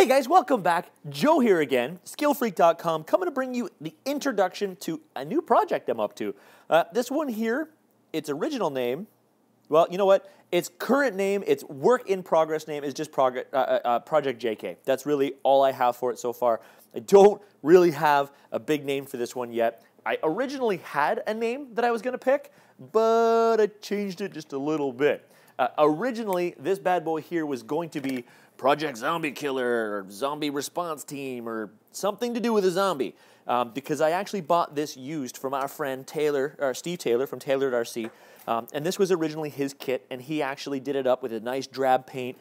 Hey guys, welcome back. Joe here again, skillfreak.com, coming to bring you the introduction to a new project I'm up to. This one here, its original name, well, you know what? Its current name, its work in progress name is just Project JK. That's really all I have for it so far. I don't really have a big name for this one yet. I originally had a name that I was going to pick, but I changed it just a little bit. Originally, this bad boy here was going to be Project Zombie Killer or Zombie Response Team or something to do with a zombie, because I actually bought this used from our friend Steve Taylor from Tailored RC, and this was originally his kit, and he actually did it up with a nice drab paint,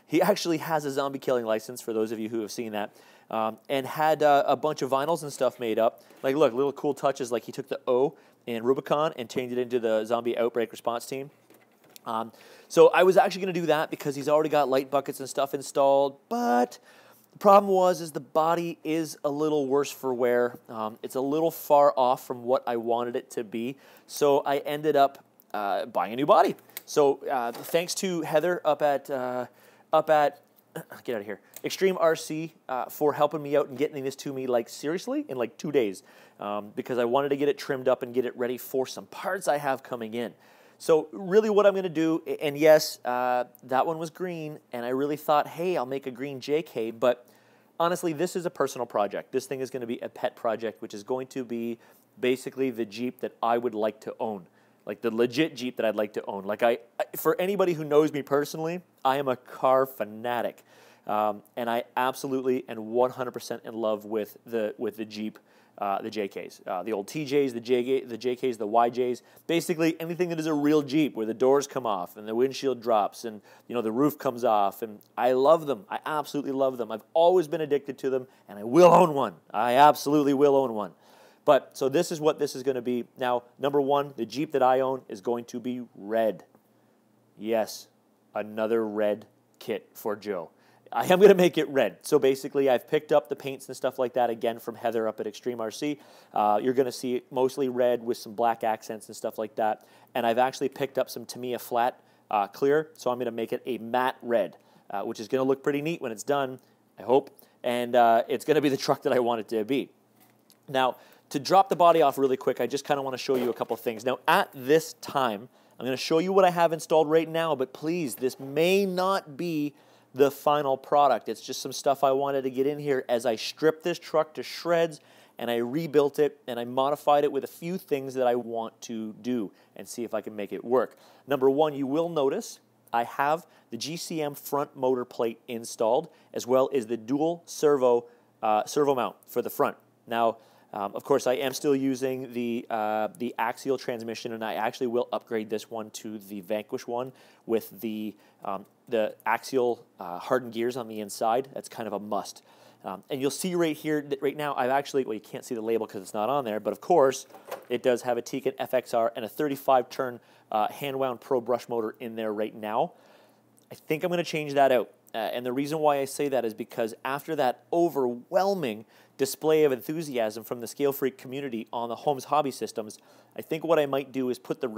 he actually has a zombie killing license for those of you who have seen that, and had a bunch of vinyls and stuff made up. Like, look, little cool touches, like he took the O in Rubicon and changed it into the Zombie Outbreak Response Team. So I was actually going to do that because he's already got light buckets and stuff installed, but the problem is the body is a little worse for wear. It's a little far off from what I wanted it to be, so I ended up buying a new body. So thanks to Heather up at get out of here, Extreme RC for helping me out and getting this to me like seriously in like 2 days, because I wanted to get it trimmed up and get it ready for some parts I have coming in. So really what I'm going to do, and yes, that one was green, and I really thought, hey, I'll make a green JK, but honestly, this is a personal project. This thing is going to be a pet project, which is going to be basically the Jeep that I would like to own, like the legit Jeep that I'd like to own. Like for anybody who knows me personally, I am a car fanatic, and I absolutely and 100% in love with the Jeep. The JKs, the old TJs, the JKs, the YJs, basically anything that is a real Jeep where the doors come off and the windshield drops and the roof comes off, and I love them. I absolutely love them. I've always been addicted to them, and I will own one. I absolutely will own one. But so this is what this is going to be. Now, number one, the Jeep that I own is going to be red. Yes, another red kit for Joe. I am going to make it red. So basically, I've picked up the paints and stuff like that, again, from Heather up at Extreme RC. You're going to see it mostly red with some black accents and stuff like that. And I've actually picked up some Tamiya flat clear, so I'm going to make it a matte red, which is going to look pretty neat when it's done, I hope. And it's going to be the truck that I want it to be. Now, to drop the body off really quick, I just kind of want to show you a couple things. Now, at this time, I'm going to show you what I have installed right now, but please, this may not be the final product. It's just some stuff I wanted to get in here as I stripped this truck to shreds and I rebuilt it and I modified it with a few things that I want to do and see if I can make it work. Number one, you will notice I have the GCM front motor plate installed, as well as the dual servo mount for the front. Now, of course, I am still using the axial transmission, and I actually will upgrade this one to the Vanquish one with the axial hardened gears on the inside. That's kind of a must. And you'll see right here that right now I've actually, well, you can't see the label because it's not on there, but of course it does have a Tekin FXR and a 35-turn hand-wound Pro brush motor in there right now. I think I'm going to change that out. And the reason why I say that is because after that overwhelming display of enthusiasm from the Scale Freak community on the Holmes Hobby Systems, I think what I might do is put the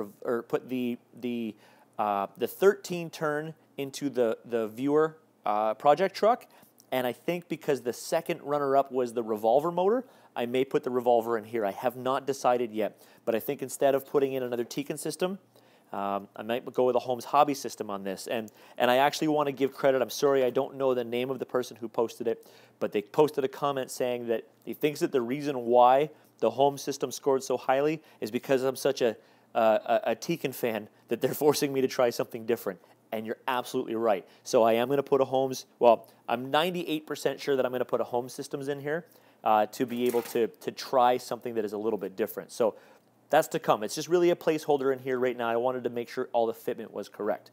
13-turn into the Viewer project truck, and I think because the second runner-up was the revolver motor, I may put the revolver in here. I have not decided yet, but I think instead of putting in another Tekin system, I might go with a Holmes Hobby System on this, and I actually want to give credit. I'm sorry I don't know the name of the person who posted it, but they posted a comment saying that he thinks that the reason why the Holmes system scored so highly is because I'm such a Tekin fan that they're forcing me to try something different, and you're absolutely right. So I am going to put a Holmes, well, I'm 98% sure that I'm going to put a Holmes Systems in here to be able to try something that is a little bit different. So that's to come. It's just really a placeholder in here right now. I wanted to make sure all the fitment was correct.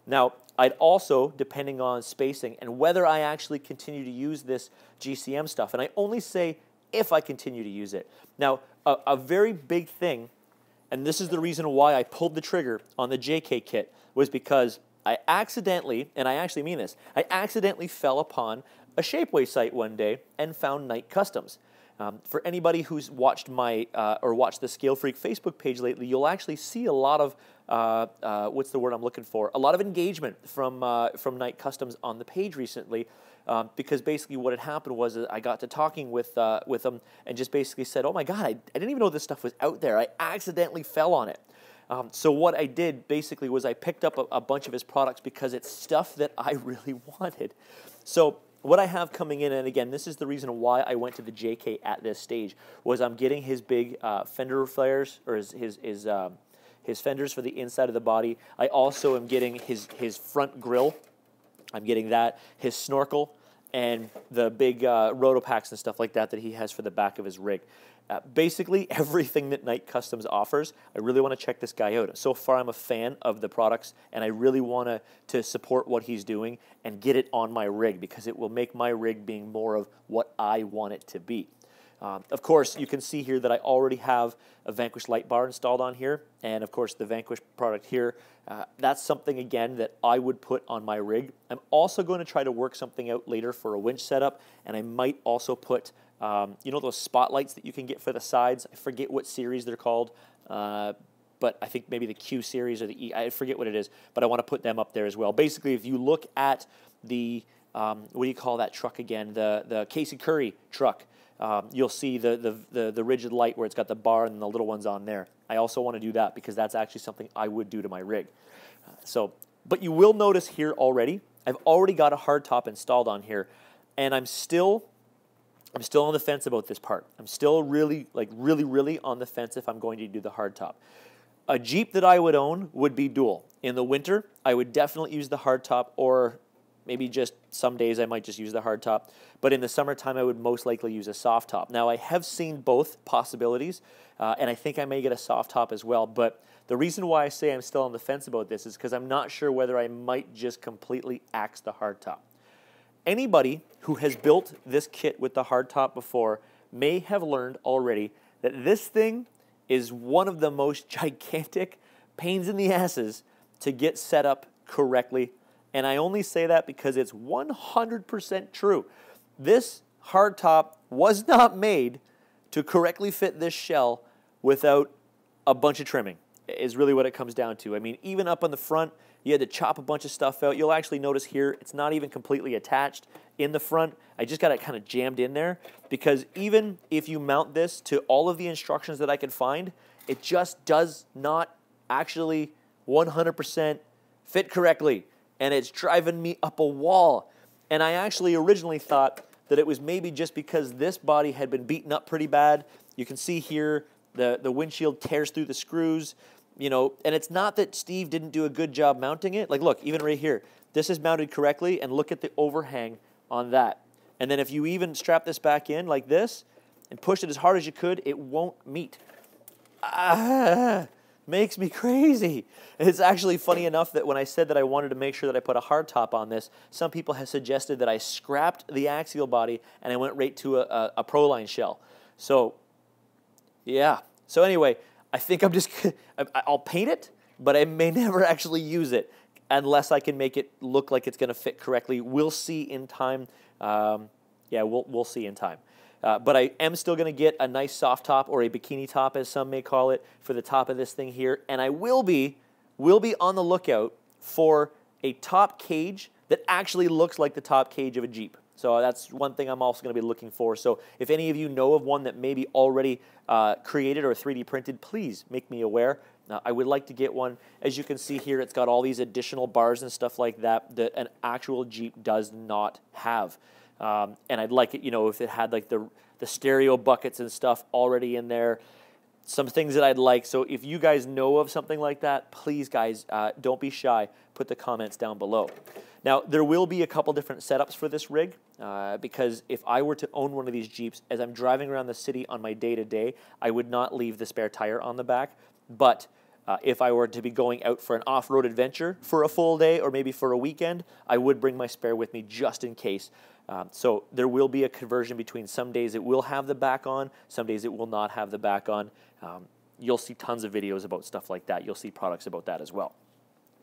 Now, I'd also, depending on spacing and whether I actually continue to use this GCM stuff, and I only say if I continue to use it. Now, a very big thing, and this is the reason why I pulled the trigger on the JK kit, was because I accidentally, and I actually mean this, I accidentally fell upon a Shapeways site one day and found Night Customs. For anybody who's watched my or watched the Scale Freak Facebook page lately, you'll actually see a lot of what's the word I'm looking for? A lot of engagement from Knight Customs on the page recently, because basically what had happened was I got to talking with them and just basically said, "Oh my God, I didn't even know this stuff was out there. I accidentally fell on it." So what I did basically was I picked up a bunch of his products because it's stuff that I really wanted. So what I have coming in, and again, this is the reason why I went to the JK at this stage, was I'm getting his big fender flares, or his fenders for the inside of the body. I also am getting his front grille. I'm getting that, his snorkel, and the big rotopacks and stuff like that he has for the back of his rig. Basically, everything that Knight Customs offers, I really want to check this guy out. So far, I'm a fan of the products, and I really want to support what he's doing and get it on my rig, because it will make my rig being more of what I want it to be. Of course, you can see here that I already have a Vanquish light bar installed on here, and of course the Vanquish product here. That's something, again, that I would put on my rig. I'm also going to try to work something out later for a winch setup, and I might also put, you know, those spotlights that you can get for the sides. I forget what series they're called, but I think maybe the Q series or the E, I forget what it is, but I want to put them up there as well. Basically, if you look at the, what do you call that truck again? The Casey Curry truck. You'll see the rigid light where it's got the bar and the little ones on there. I also want to do that because that's actually something I would do to my rig. But you will notice here already, I've already got a hardtop installed on here, and I'm still on the fence about this part. I'm still really on the fence if I'm going to do the hardtop. A Jeep that I would own would be dual. In the winter, I would definitely use the hardtop, or maybe just some days I might just use the hardtop. But in the summertime, I would most likely use a soft top. Now, I have seen both possibilities, and I think I may get a soft top as well. But the reason why I say I'm still on the fence about this is because I'm not sure whether I might just completely axe the hardtop. Anybody who has built this kit with the hardtop before may have learned already that this thing is one of the most gigantic pains in the asses to get set up correctly. And I only say that because it's 100% true. This hardtop was not made to correctly fit this shell without a bunch of trimming, is really what it comes down to. I mean, even up on the front, you had to chop a bunch of stuff out. You'll actually notice here, it's not even completely attached in the front. I just got it kind of jammed in there, because even if you mount this to all of the instructions that I could find, it just does not actually 100% fit correctly. And it's driving me up a wall. And I actually originally thought that it was maybe just because this body had been beaten up pretty bad. You can see here the windshield tears through the screws, you know, and it's not that Steve didn't do a good job mounting it. Like, look, even right here, this is mounted correctly, and look at the overhang on that. And then if you even strap this back in like this and push it as hard as you could, it won't meet. Makes me crazy. It's actually funny enough that when I said that I wanted to make sure that I put a hardtop on this, some people have suggested that I scrapped the axial body and I went right to a Proline shell. So, yeah. So anyway, I think I'm just, I'll paint it, but I may never actually use it unless I can make it look like it's going to fit correctly. We'll see in time. Yeah, we'll see in time. But I am still going to get a nice soft top, or a bikini top as some may call it, for the top of this thing here. And I will be on the lookout for a top cage that actually looks like the top cage of a Jeep. So that's one thing I'm also going to be looking for. So if any of you know of one that may be already created or 3D printed, please make me aware. I would like to get one. As you can see here, it's got all these additional bars and stuff like that that an actual Jeep does not have. And I'd like it, you know, if it had like the stereo buckets and stuff already in there, some things that I'd like. So if you guys know of something like that, please, guys, don't be shy. Put the comments down below. Now, there will be a couple different setups for this rig, because if I were to own one of these Jeeps, as I'm driving around the city on my day-to-day, I would not leave the spare tire on the back. But if I were to be going out for an off-road adventure for a full day or maybe for a weekend, I would bring my spare with me just in case. So there will be a conversion between some days it will have the back on, some days it will not have the back on. You'll see tons of videos about stuff like that. You'll see products about that as well.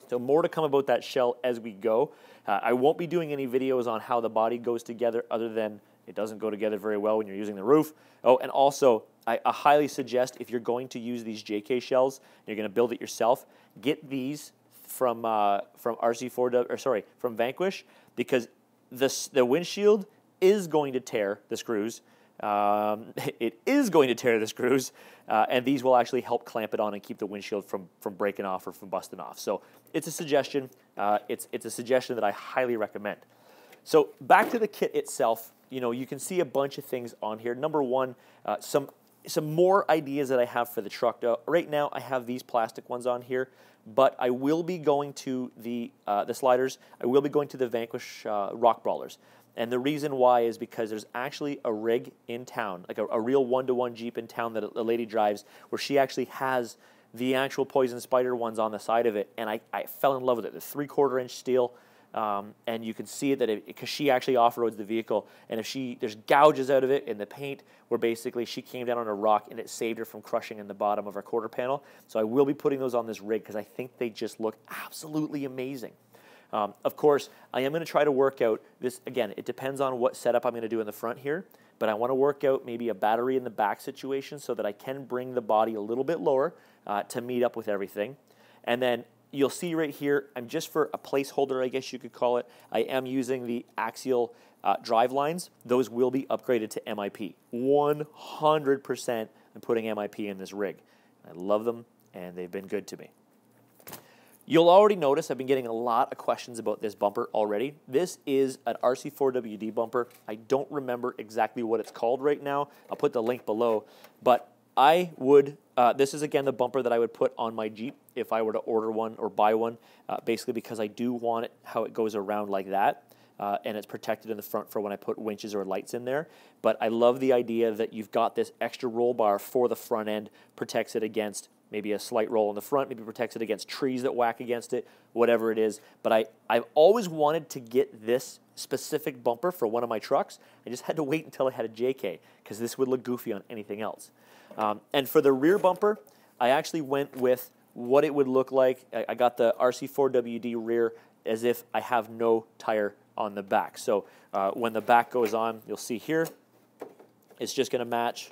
So more to come about that shell as we go. I won't be doing any videos on how the body goes together other than It doesn't go together very well when you're using the roof. Oh, and also, I highly suggest if you're going to use these JK shells, you're going to build it yourself, get these from RC4W, or sorry, from Vanquish, because the windshield is going to tear the screws. It is going to tear the screws, and these will actually help clamp it on and keep the windshield from breaking off or from busting off. So it's a suggestion. It's a suggestion that I highly recommend. So back to the kit itself, you know, you can see a bunch of things on here. Number one, some more ideas that I have for the truck. Right now, I have these plastic ones on here, but I will be going to the sliders. I will be going to the Vanquish rock brawlers. And the reason why is because there's actually a rig in town, like a real one-to-one Jeep in town that a lady drives, where she actually has the actual Poison Spider ones on the side of it, and I fell in love with it. The 3/4 inch steel, and you can see it that because she actually off-roads the vehicle, and if there's gouges out of it in the paint, where basically she came down on a rock and it saved her from crushing in the bottom of her quarter panel. So I will be putting those on this rig because I think they just look absolutely amazing. Of course, I am going to try to work out this, again, it depends on what setup I'm going to do in the front here, but I want to work out maybe a battery in the back situation so that I can bring the body a little bit lower to meet up with everything. And then you'll see right here, I'm just for a placeholder, I guess you could call it, I am using the axial drive lines. Those will be upgraded to MIP. 100% I'm putting MIP in this rig. I love them, and they've been good to me. You'll already notice I've been getting a lot of questions about this bumper already. This is an RC4WD bumper. I don't remember exactly what it's called right now. I'll put the link below. But I would, this is again the bumper that I would put on my Jeep if I were to order one or buy one, basically because I do want it how it goes around like that. And it's protected in the front for when I put winches or lights in there. But I love the idea that you've got this extra roll bar for the front end, protects it against maybe a slight roll in the front, maybe protects it against trees that whack against it, whatever it is. But I've always wanted to get this specific bumper for one of my trucks. I just had to wait until I had a JK because this would look goofy on anything else. And for the rear bumper, I actually went with what it would look like. I got the RC4WD rear as if I have no tire on the back. So when the back goes on, you'll see here, it's just going to match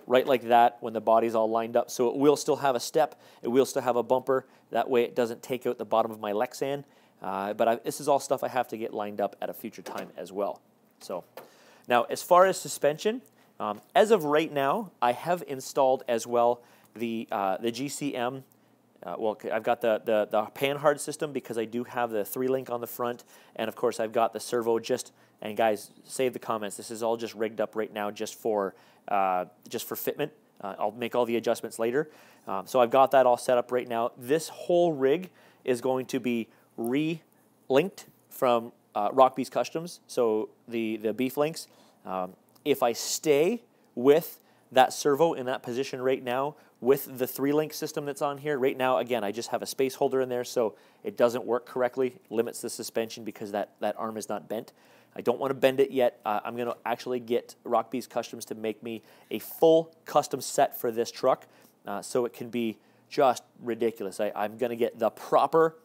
right like that when the body's all lined up. So it will still have a step. It will still have a bumper. That way it doesn't take out the bottom of my Lexan. But this is all stuff I have to get lined up at a future time as well. So now as far as suspension, as of right now, I have installed as well the GCM. Well, I've got the Panhard system because I do have the 3-link on the front, and of course I've got the servo and guys, save the comments. This is all just rigged up right now just for fitment. I'll make all the adjustments later. So I've got that all set up right now. This whole rig is going to be re-linked from Rock Beast Customs, so the beef links. If I stay with that servo in that position right now with the 3-link system that's on here, right now, again, I just have a space holder in there, so it doesn't work correctly, limits the suspension because that arm is not bent. I don't want to bend it yet. I'm going to actually get Rock Beast Customs to make me a full custom set for this truck so it can be just ridiculous. I'm going to get the proper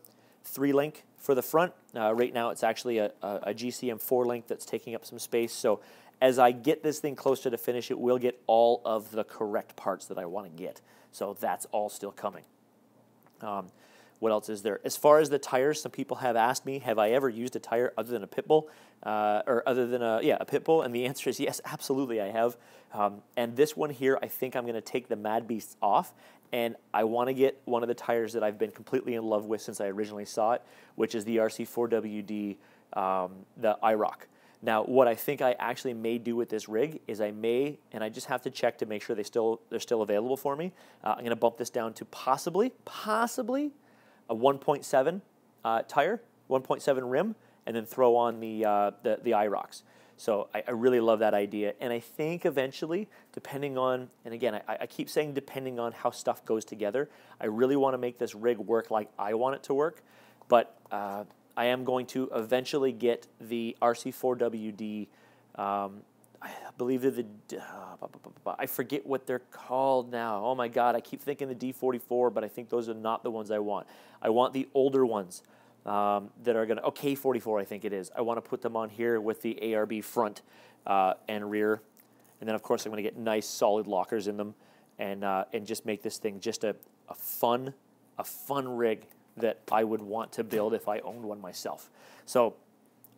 3-link for the front. Right now it's actually a GCM 4-link that's taking up some space. So as I get this thing closer to finish, it will get all of the correct parts that I want to get. So that's all still coming. What else is there? As far as the tires, some people have asked me, have I ever used a tire other than a pit bull? Or other than a pit bull? And the answer is yes, absolutely I have. And this one here, I think I'm going to take the Mad Beasts off, and I want to get one of the tires that I've been completely in love with since I originally saw it, which is the RC4WD, the IROC. Now, what I think I actually may do with this rig is I may, and I just have to check to make sure they're still available for me. I'm going to bump this down to possibly a 1.7 tire, 1.7 rim, and then throw on the IROCs. So I really love that idea. And I think eventually, depending on, and again, I keep saying depending on how stuff goes together, I really want to make this rig work like I want it to work. But I am going to eventually get the RC4WD, I believe they're I forget what they're called now. Oh my God, I keep thinking the D44, but I think those are not the ones I want. I want the older ones that are going to, K44 I think it is. I want to put them on here with the ARB front and rear. And then, of course, I'm going to get nice solid lockers in them and just make this thing just a fun rig that I would want to build if I owned one myself. So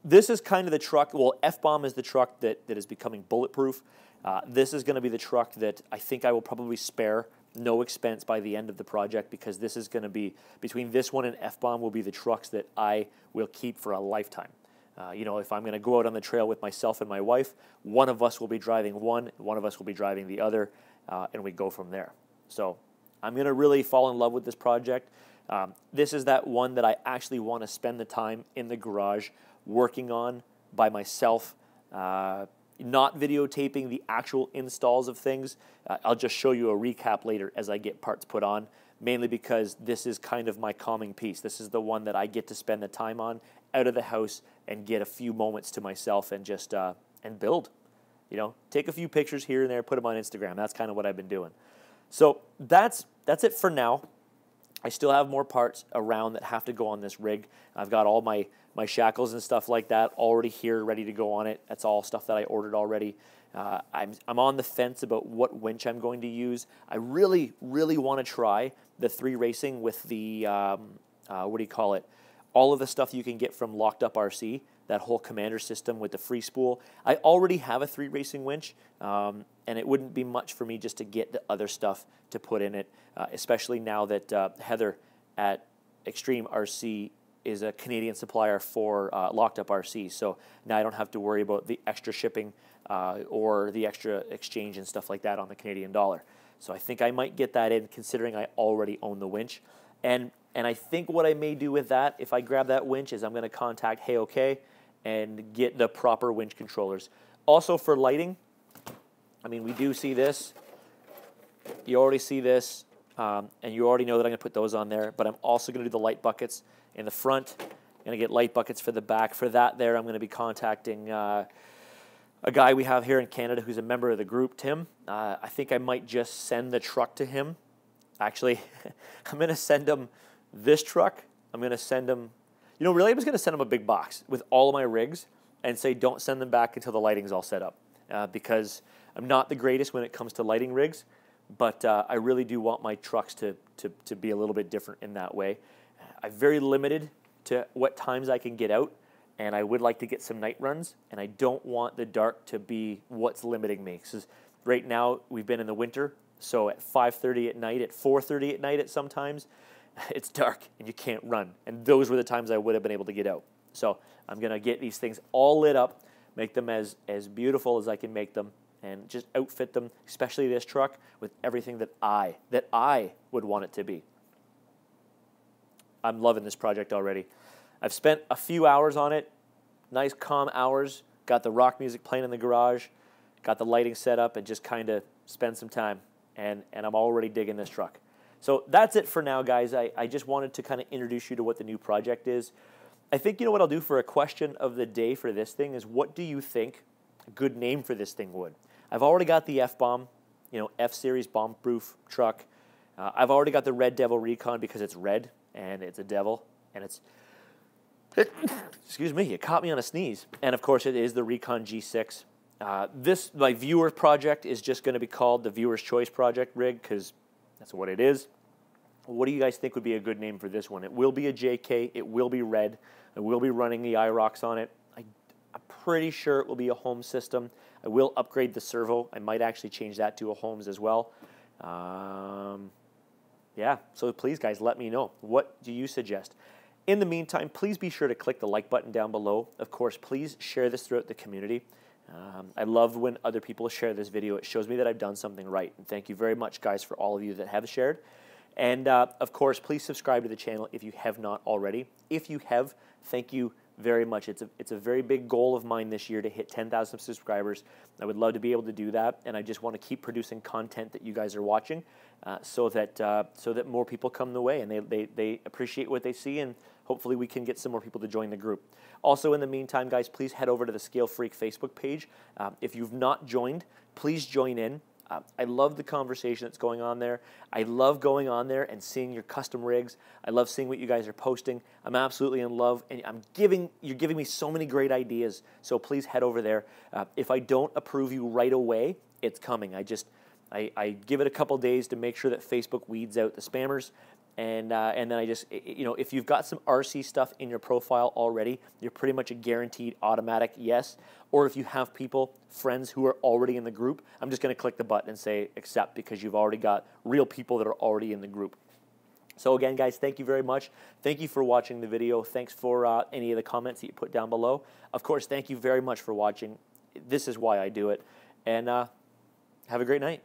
this is kind of the truck. Well, F-Bomb is the truck that is becoming bulletproof. This is going to be the truck that I think I will probably spare no expense by the end of the project, because this is going to be, between this one and F-Bomb, will be the trucks that I will keep for a lifetime. You know, if I'm going to go out on the trail with myself and my wife, one of us will be driving one of us will be driving the other, and we go from there. So I'm going to really fall in love with this project. This is that one that I actually want to spend the time in the garage working on by myself, not videotaping the actual installs of things. I'll just show you a recap later as I get parts put on, mainly because this is kind of my calming piece. This is the one that I get to spend the time on out of the house and get a few moments to myself and just and build. You know, take a few pictures here and there, put them on Instagram. That's kind of what I've been doing. So that's it for now. I still have more parts around that have to go on this rig. I've got all my shackles and stuff like that already here, ready to go on it. That's all stuff that I ordered already. I'm on the fence about what winch I'm going to use. I really want to try the 3 racing with the, what do you call it? All of the stuff you can get from Locked Up RC, that whole commander system with the free spool. I already have a 3 racing winch, and it wouldn't be much for me just to get the other stuff to put in it, especially now that Heather at Extreme RC is a Canadian supplier for Locked Up RC. So now I don't have to worry about the extra shipping or the extra exchange and stuff like that on the Canadian dollar. So I think I might get that in, considering I already own the winch. And I think what I may do with that, if I grab that winch, is I'm going to contact Hey OK and get the proper winch controllers. Also for lighting, I mean, we do see this. You already see this, and you already know that I'm going to put those on there. But I'm also going to do the light buckets in the front. I'm going to get light buckets for the back. For that there, I'm going to be contacting a guy we have here in Canada who's a member of the group, Tim. I think I might just send the truck to him. Actually, I'm going to send him this truck. I'm going to send him, you know, really I'm just going to send him a big box with all of my rigs and say don't send them back until the lighting's all set up, because I'm not the greatest when it comes to lighting rigs, but I really do want my trucks to be a little bit different in that way. I'm very limited to what times I can get out, and I would like to get some night runs, and I don't want the dark to be what's limiting me. Because right now we've been in the winter, so at 5:30 at night, at 4:30 at night at sometimes, it's dark and you can't run. And those were the times I would have been able to get out. So I'm going to get these things all lit up, make them as beautiful as I can make them, and just outfit them, especially this truck, with everything that I would want it to be. I'm loving this project already. I've spent a few hours on it, nice calm hours, got the rock music playing in the garage, got the lighting set up, and just kind of spend some time. And I'm already digging this truck. So that's it for now, guys. I just wanted to kind of introduce you to what the new project is. I think, you know what I'll do for a question of the day for this thing is, what do you think a good name for this thing would? I've already got the F-Bomb, you know, F-Series bomb-proof truck. I've already got the Red Devil Recon because it's red and it's a devil and it's... Excuse me, it caught me on a sneeze. And of course it is the Recon G6. My viewer project is just going to be called the Viewer's Choice Project rig, because that's what it is. What do you guys think would be a good name for this one? It will be a JK. It will be red. I will be running the IROCs on it. I'm pretty sure it will be a Holmes system. I will upgrade the servo. I might actually change that to a Holmes as well. Yeah, so please, guys, let me know. What do you suggest? In the meantime, please be sure to click the like button down below. Of course, please share this throughout the community. I love when other people share this video. It shows me that I've done something right. And thank you very much, guys, for all of you that have shared. And, of course, please subscribe to the channel if you have not already. If you have, thank you very much. It's a very big goal of mine this year to hit 10,000 subscribers. I would love to be able to do that, and I just want to keep producing content that you guys are watching, so that more people come the way and they appreciate what they see, and hopefully we can get some more people to join the group. Also, in the meantime, guys, please head over to the Scale Freak Facebook page. If you've not joined, please join in. I love the conversation that's going on there. I love going on there and seeing your custom rigs. I love seeing what you guys are posting. I'm absolutely in love, and you're giving me so many great ideas. So please head over there. If I don't approve you right away, it's coming. I give it a couple days to make sure that Facebook weeds out the spammers. And then I just, if you've got some RC stuff in your profile already, you're pretty much a guaranteed automatic yes. Or if you have friends who are already in the group, I'm just going to click the button and say accept, because you've already got real people that are already in the group. So again, guys, thank you very much. Thank you for watching the video. Thanks for any of the comments that you put down below. Of course, thank you very much for watching. This is why I do it. And have a great night.